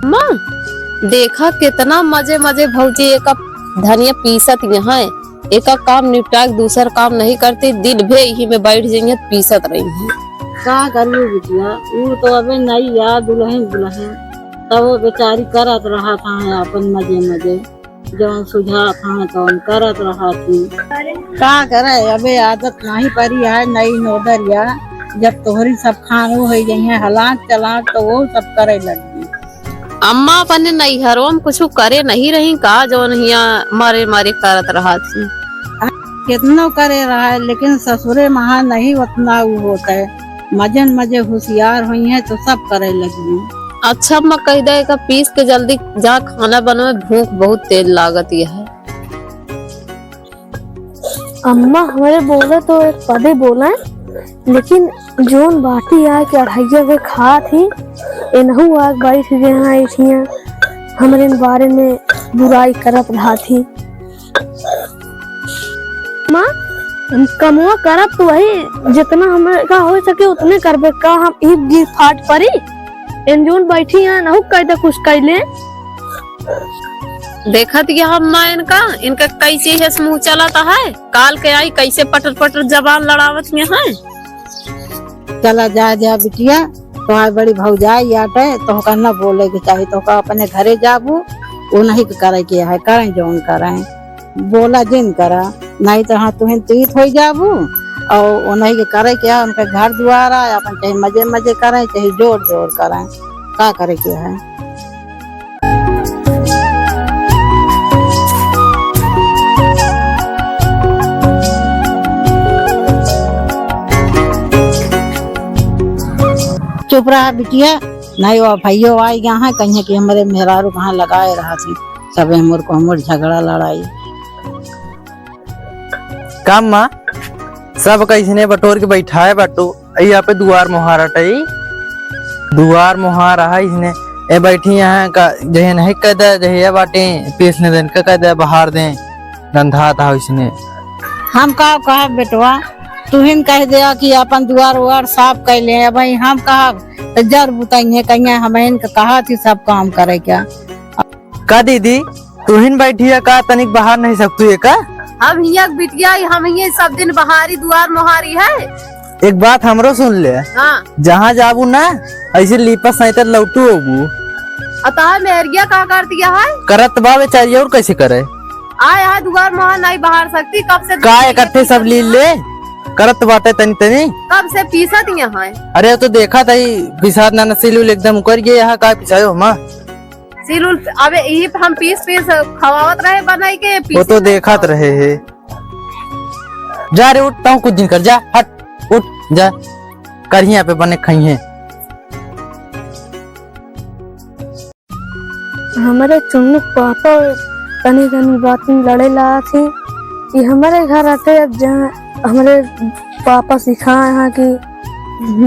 माँ देखा कितना मजे मजे भौजी एक धनिया पीसत यहाँ एक काम निपटा दूसर काम नहीं करती दिन भे यही में बैठ जाइए पीसत रही है। का करिए बिटिया वो तो अबे नहीं यार दुल्हन दुल्हन तब वो बेचारी करत रहा था अपन मजे मजे जौन सुझा था तो करत रहा थी। का करे अबे आदत नहीं पड़ी है नई नोदरिया जब तोहरी सब खानो हो गई हलाक चलाक तो वो सब करे लगी। अम्मा अपने नैहरों में कुछ करे नहीं रही का जो यहाँ मारे मारे करत रहा थी। कितना करे रहा है लेकिन ससुरे महा नहीं उतना वो होता है मजन मजे होशियार हुई है तो सब करे लगी। अच्छा अम्मा कह दे का पीस के जल्दी जा खाना बनावे भूख बहुत तेज लागत है। अम्मा हमारे बोला तो एक पदे बोला लेकिन जोन बाटी आ के अढ़ैया के खा थी इनहू आग बैठ गए हैं हमारे बारे में बुराई करत रहा थी। माँ कमुआ करब तो वही जितना हमें का हो सके उतने करबे का हम एक गिर फाट पड़ी इन जोन बैठी है नहु कह दे कुछ कैले देखा दिया अम्मा इनका इनका कैसे है मुँह चलाता है काल के आई कैसे पटर पटर जबान लड़ावत में है। चला जा जा बिटिया तुम्हारी बड़ी भौजाई आटे तो न बोले के चाहिए तो अपने घरे जाबू वो नहीं करे के है करें जोन करें बोला जिन करा नहीं तो हाँ तुम्हें तीत हो जाबू और उन्हीं के करे क्या उनके घर द्वारा अपन चाहे मजे मजे करें चाहे जोर जोर करें का करे के है। चुप रहा बिटिया नहीं वो भैयो आई यहाँ कहीं कि हमारे मेहरारू कहाँ लगाए रहा थी सब हमर को हमर झगड़ा लड़ाई काम माँ सब कैसने बटोर के बैठा है बाटू यहाँ पे दुआर मुहार हटाई दुआर मुहार है इसने ए बैठी यहाँ का जहे नहीं कह दे जहे बाटे पीसने देन का कह दे बाहर दे गंधा था इसने हम का कहा बेटवा तुहिन कह दिया कि अपन दुआर उआर साफ कर ले भाई हम कहा तो जर बुताइए कहीं हमें कहा थी सब काम करे क्या का दीदी तुहिन बैठी है का तनिक बाहर नहीं सकती है का हम यहाँ बिटिया हम ये सब दिन बहारी दुआर मोहारी है। एक बात हमरो सुन ले हाँ जहाँ जाबू ना ऐसे लीपा सैतर लौटू होगू अतः मेहरिया का कर दिया है करत बा बेचारी और कैसे करे आए है दुआर मोहर नहीं बाहर सकती कब से का इकट्ठे सब ली ले करत बाटे तनी तनी कब से पीसत यहाँ है। अरे तो देखा था पिसाद ना सिलुल एकदम कर गए यहाँ का पिसायो माँ सिलुल अबे यही हम पीस पीस खवावत रहे बनाई के वो तो देखत रहे है। जा रे उठता हूँ कुछ दिन कर जा हट उठ जा कर यहाँ पे बने खाई है। हमारे चुन्नू पापा तनी तनी बात में लड़े ला थी कि हमारे घर आते अब जहाँ हमारे पापा सिखाए हैं कि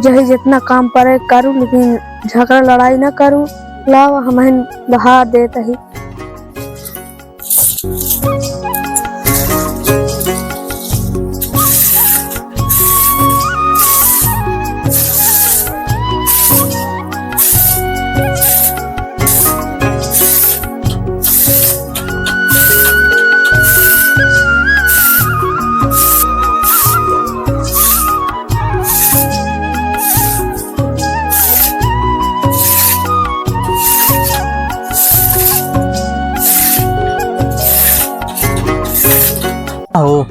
जही जितना काम पड़े करूँ लेकिन झगड़ा लड़ाई ना करूँ लाओ हमें बहा देता ही। हो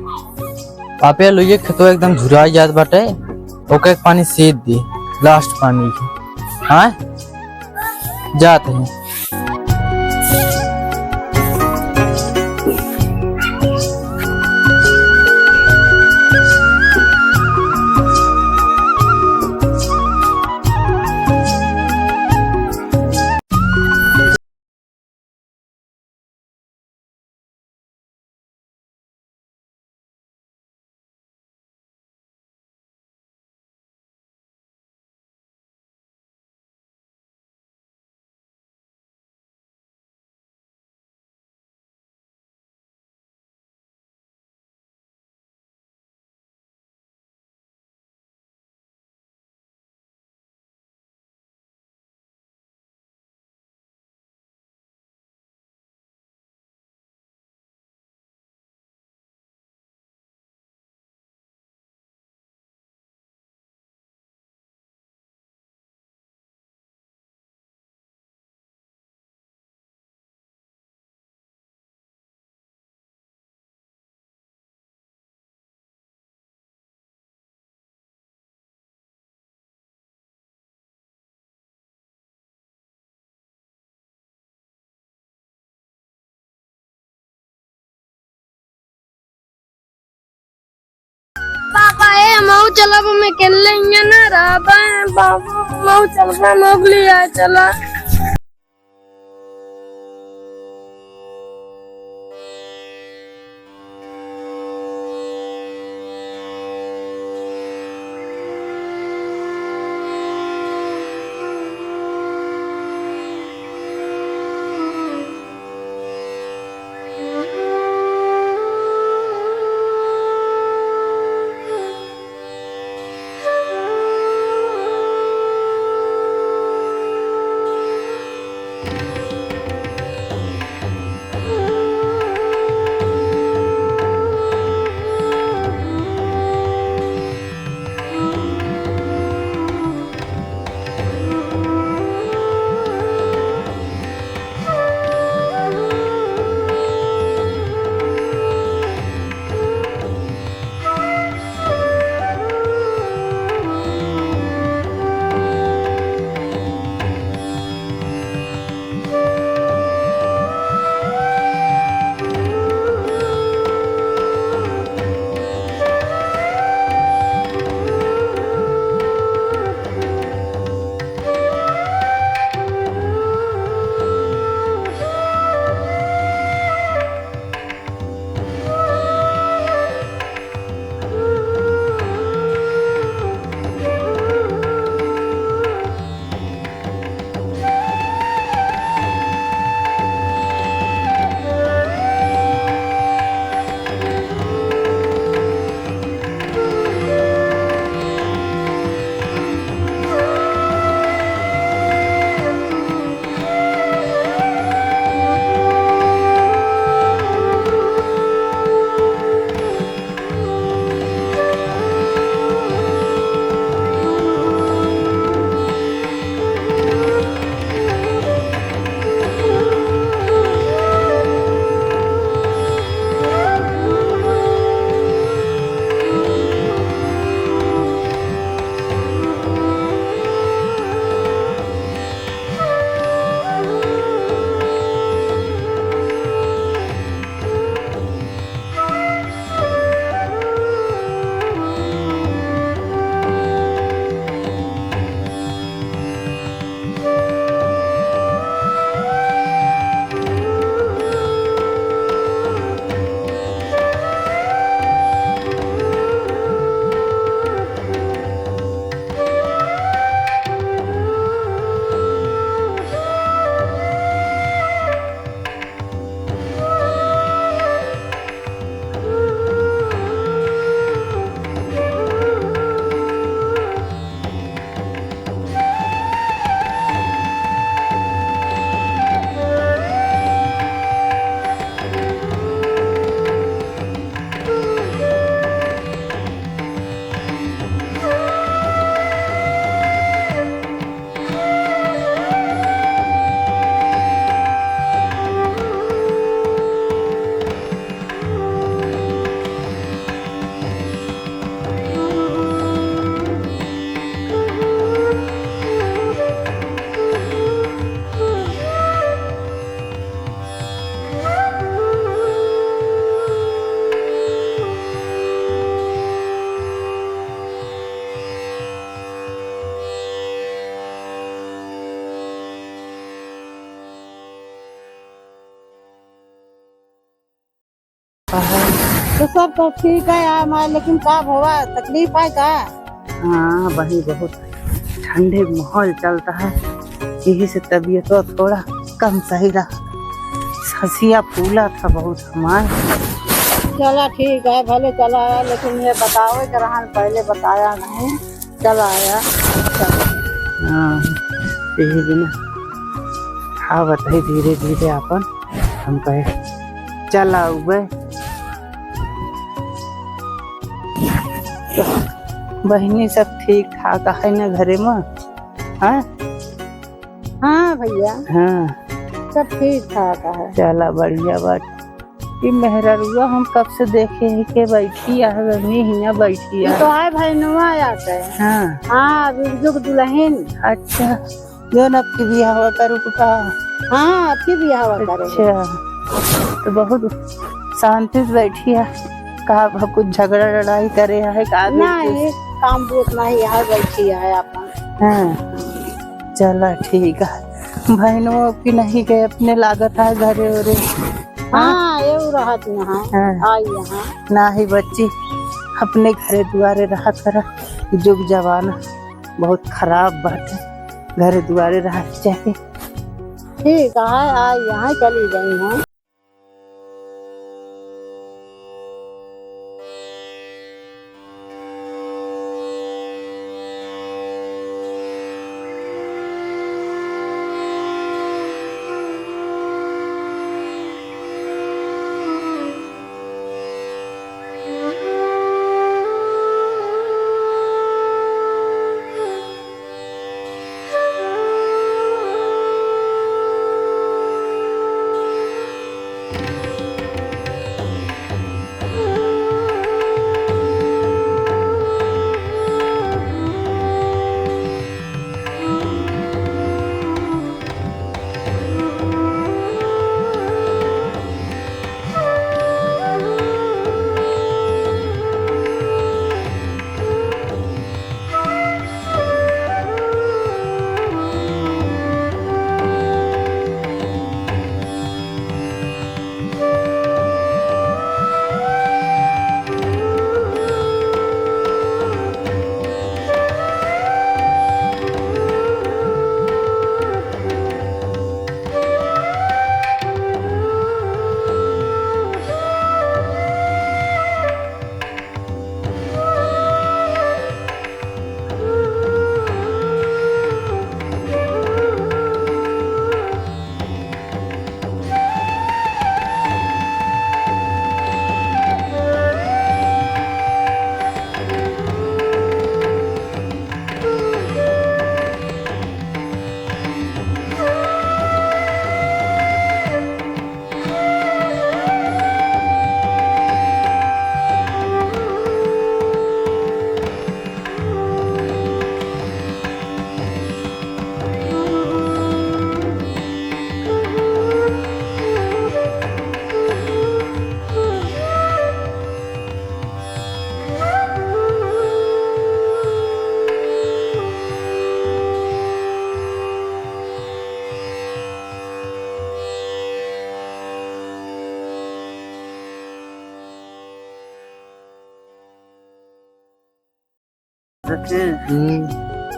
पापे लोये खेतो एकदम झुराई जात बाटे ओके पानी सीध दी लास्ट पानी की हाँ जाते हैं। मऊ चला मैं अकेले ही ना रहा बाबू मऊ चल मोगली आए चला तो सब तो ठीक है यार माँ, लेकिन का हुआ तकलीफ है का? हाँ वही बहुत ठंडे माहौल चलता है, यही से तबीयत तो थोड़ा कम सही रहा। हंसिया फूला था बहुत हमारा। चला ठीक है भले चला आया, लेकिन ये बताओ कि रहन पहले बताया नहीं, चला आया। हाँ यही बिना हाँ बताई धीरे धीरे अपन हम कहे चला उबे बहनी सब ठीक ठाक है ना घरे में? हाँ हाँ भैया हाँ सब ठीक ठाक है। चला बढ़िया बात। ये मेहरुआ हम कब से देखे ही के बैठी है, बहनी हिया बैठी है। तो है भाई नुआ आते हैं। हाँ हाँ बिरजुक दुल्हन। अच्छा जो न आपकी बियाह हुआ करू का? हाँ आपकी बियाह हुआ करे। अच्छा तो बहुत शांति से बैठी है, कहा कुछ झगड़ा लड़ाई करे है का? नहीं काम बूत नहीं है, बैठी है अपन। हाँ चला ठीक है। बहनों की नहीं गए अपने लागत है घरे उरे। हाँ ये रहत यहाँ हाँ। आई यहाँ। ना ही बच्ची अपने घरे दुआरे रहा करा। जुग जमाना बहुत खराब बात है, घरे दुआरे रहा चाहिए। ठीक है आई यहाँ चली गई हूँ।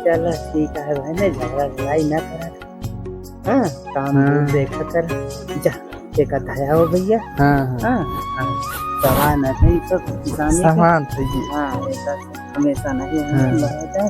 चलो ठीक है बहने, झगड़ा लड़ाई ना करा। हाँ काम देखा कर जा, देखा दया हो भैया। हाँ हाँ हाँ सामान नहीं सब किसानी सामान तो ये हाँ हमेशा नहीं हाँ।